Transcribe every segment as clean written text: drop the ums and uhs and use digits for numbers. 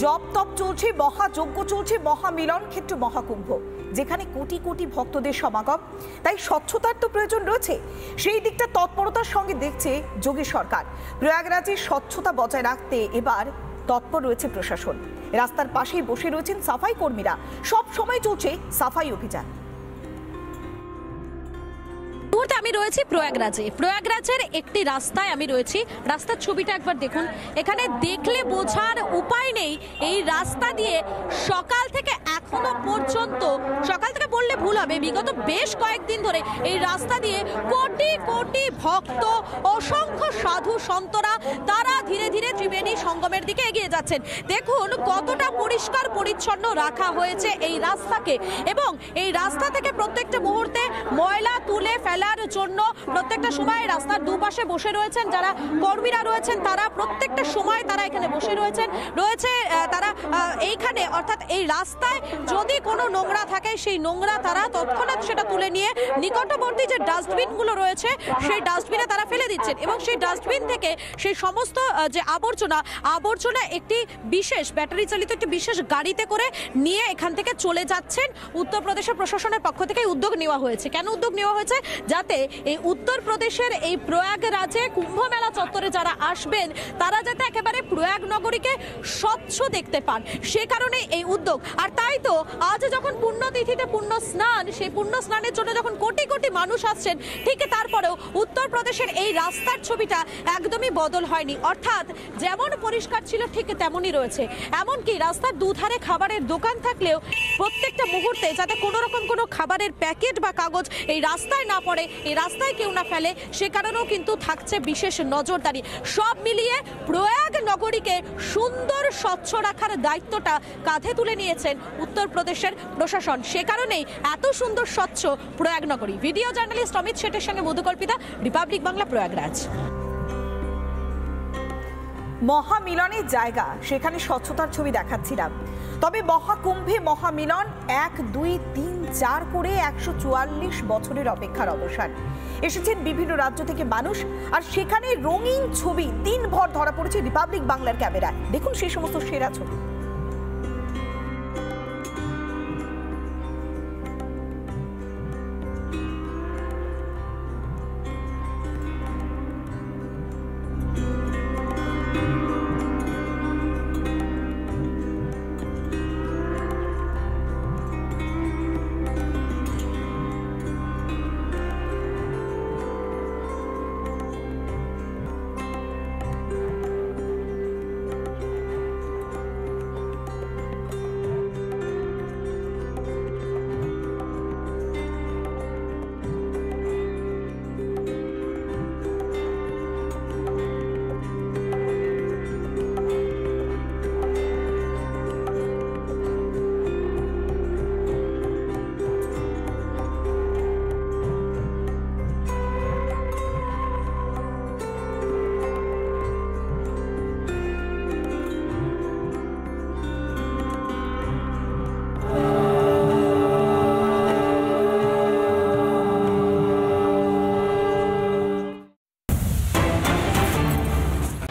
জপ তপ চলছে, মহাযজ্ঞ চলছে, মহামিলন ক্ষেত্র মহাকুম্ভ, যেখানে কোটি কোটি ভক্তদের সমাগম। তাই স্বচ্ছতার তো প্রয়োজন রয়েছে, সেই দিকটা তৎপরতার সঙ্গে দেখছে যোগী সরকার। প্রয়াগরাজে স্বচ্ছতা বজায় রাখতে এবার তৎপর রয়েছে প্রশাসন। রাস্তার পাশেই বসে রয়েছেন সাফাই কর্মীরা, সব সময় চলছে সাফাই অভিযান। আমি রয়েছি প্রয়াগরাজের একটি রাস্তায় আমি রয়েছি। রাস্তার ছবিটা একবার দেখুন, এখানে দেখলে বোঝার উপায় নেই এই রাস্তা দিয়ে সকাল থেকে এখনো পর্যন্ত, সকাল থেকে বললে ভুল হবে, বিগত বেশ কয়েকদিন ধরে এই রাস্তা দিয়ে কোটি কোটি ভক্ত, অসংখ্য সাধু সন্তরা তারা ধীরে ধীরে ত্রিবেণী সঙ্গমের দিকে এগিয়ে যাচ্ছেন। দেখুন কতটা পরিষ্কার পরিচ্ছন্ন রাখা হয়েছে এই রাস্তাকে, এবং এই রাস্তা থেকে প্রত্যেকটা মুহূর্তে ময়লা তুলে ফেলার জন্য প্রত্যেকটা সময় রাস্তার দুপাশে বসে রয়েছেন যারা কর্মীরা রয়েছেন, তারা প্রত্যেকটা সময় তারা এখানে বসে রয়েছে তারা এইখানে, অর্থাৎ এই রাস্তায় যদি কোনো নোংরা থাকে সেই নোংরা তারা তৎক্ষণাৎ সেটা তুলে নিয়ে নিকটবর্তী যে ডাস্টবিনগুলো রয়েছে সেই ডাস্টবিনে তারা ফেলে দিচ্ছেন, এবং সেই ডাস্টবিন থেকে সেই সমস্ত যে আবর্জনা একটি বিশেষ ব্যাটারি চালিত একটি বিশেষ গাড়িতে করে নিয়ে এখান থেকে চলে যাচ্ছেন। উত্তরপ্রদেশের প্রশাসনের পক্ষ থেকে উদ্যোগ নেওয়া হয়েছে। কেন উদ্যোগ নেওয়া হয়েছে? যাতে এই উত্তরপ্রদেশের এই প্রয়াগরাজে কুম্ভ মেলা চত্বরে যারা আসবেন তারা যাতে একেবারে প্রয়াগ নগরীকে স্বচ্ছ দেখতে পান, সে কারণে এই উদ্যোগ। আর তাই তো আজ যখন পুণ্যতিথিতে পুণ্য স্নান, সেই পুণ্য স্নানের জন্য যখন কোটি কোটি মানুষ আসছেন, ঠিক তারপরেও উত্তরপ্রদেশের এই রাস্তার ছবিটা একদমই বদল হয়নি, অর্থাৎ যেমন পরিষ্কার ছিল ঠিক তেমনই রয়েছে। এমনকি রাস্তার দুধারে খাবারের দোকান থাকলেও প্রত্যেকটা মুহূর্তে যাতে কোনো রকম কোনো খাবারের প্যাকেট বা কাগজ এই রাস্তায় না পড়ে, এই রাস্তায় কেউ না ফেলে, সে কারণেও কিন্তু থাকছে বিশেষ নজরদারি। সব মিলিয়ে প্রয়াগ নগরীকে সুন্দর স্বচ্ছ রাখার দায়িত্বটা কাঁধে তুলে নিয়েছেন উত্তরপ্রদেশের প্রশাসন, সে কারণেই এত সুন্দর স্বচ্ছ প্রয়াগ নগরী। ভিডিও জার্নালিস্ট অমিত শেঠের সঙ্গে মধুকল্পিতা, রিপাবলিক বাংলা, প্রয়াগরাজ। মহামিলনের জায়গা, সেখানে স্বচ্ছতার ছবি দেখাচ্ছিলাম। তবে মহাকুম্ভে মহামিলন 1, 2, 3, 4 করে 144 বছরের অপেক্ষার অবসান। এসেছেন বিভিন্ন রাজ্য থেকে মানুষ, আর সেখানে রঙিন ছবি দিনভর ধরা পড়েছে রিপাবলিক বাংলার ক্যামেরায়। দেখুন সেই সমস্ত সেরা ছবি।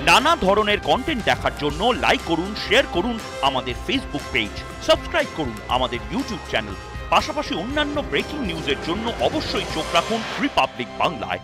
নানা ধরনের কন্টেন্ট দেখার জন্য লাইক করুন, শেয়ার করুন আমাদের ফেসবুক পেজ, সাবস্ক্রাইব করুন আমাদের ইউটিউব চ্যানেল। পাশাপাশি অন্যান্য ব্রেকিং নিউজের জন্য অবশ্যই চোখ রাখুন রিপাবলিক বাংলায়।